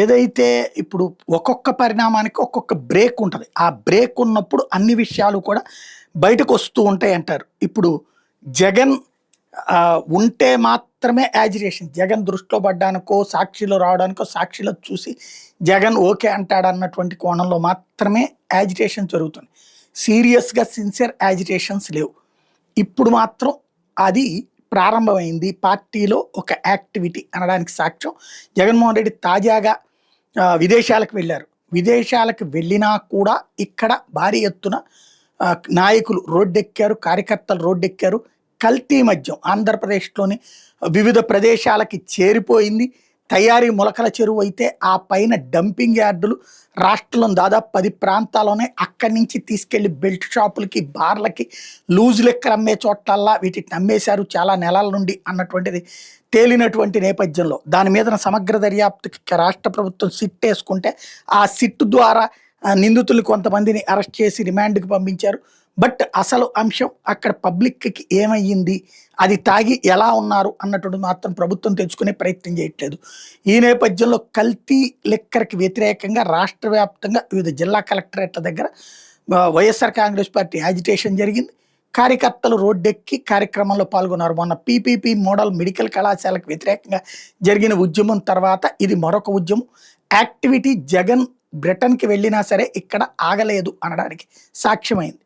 ఏదైతే ఇప్పుడు ఒక్కొక్క పరిణామానికి ఒక్కొక్క బ్రేక్ ఉంటది. ఆ బ్రేక్ ఉన్నప్పుడు అన్ని విషయాలు కూడా బయటకొస్తూ ఉంటాయంటారు. ఇప్పుడు జగన్ ఉంటే మాత్రమే యాజిటేషన్. జగన్ దృష్టిలో పడ్డానికో, సాక్షిలో రావడానికో, సాక్షిలో చూసి జగన్ ఓకే అంటాడన్నటువంటి కోణంలో మాత్రమే యాజిటేషన్ జరుగుతుంది. సీరియస్‌గా సిన్సియర్ యాజిటేషన్స్ లేవు. ఇప్పుడు మాత్రం అది ప్రారంభమైంది. పార్టీలో ఒక యాక్టివిటీ అనడానికి సాక్ష్యం జగన్మోహన్ రెడ్డి తాజాగా విదేశాలకు వెళ్లారు. విదేశాలకు వెళ్ళినా కూడా ఇక్కడ భారీ ఎత్తున నాయకులు రోడ్డెక్కారు, కార్యకర్తలు రోడ్డెక్కారు. కల్తీ మద్యం ఆంధ్రప్రదేశ్‌లోని వివిధ ప్రదేశాలకి చేరిపోయింది. తయారీ మొలకల చెరువు అయితే ఆ పైన డంపింగ్ యార్డులు రాష్ట్రంలోని దాదాపు 10 ప్రాంతాల్లోనే అక్కడి నుంచి తీసుకెళ్లి బెల్ట్ షాపులకి, బార్లకి, లూజ్ లిక్కర్ అమ్మే చోట్లల్లా వీటిని అమ్మేశారు చాలా నెలల నుండి అన్నటువంటిది తేలినటువంటి నేపథ్యంలో దాని మీద సమగ్ర దర్యాప్తుకి రాష్ట్ర ప్రభుత్వం సిట్ వేసుకుంటే ఆ సిట్ ద్వారా నిందితులు కొంతమందిని అరెస్ట్ చేసి రిమాండ్కి పంపించారు. బట్ అసలు అంశం అక్కడ పబ్లిక్‌కి ఏమయ్యింది, అది తాగి ఎలా ఉన్నారు అన్నటువంటిది మాత్రం ప్రభుత్వం తెచ్చుకునే ప్రయత్నం చేయట్లేదు. ఈ నేపథ్యంలో కల్తీ లిక్కర్‌కి వ్యతిరేకంగా రాష్ట్ర వ్యాప్తంగా వివిధ జిల్లా కలెక్టరేట్ల దగ్గర వైఎస్ఆర్ కాంగ్రెస్ పార్టీ యాజిటేషన్ జరిగింది. కార్యకర్తలు రోడ్డెక్కి కార్యక్రమంలో పాల్గొన్నారు. మొన్న పీపీపీ మోడల్ మెడికల్ కళాశాలకు వ్యతిరేకంగా జరిగిన ఉద్యమం తర్వాత ఇది మరొక ఉద్యమం. యాక్టివిటీ జగన్ బ్రిటన్‌కి వెళ్ళినా సరే ఇక్కడ ఆగలేదు అనడానికి సాక్ష్యమైంది.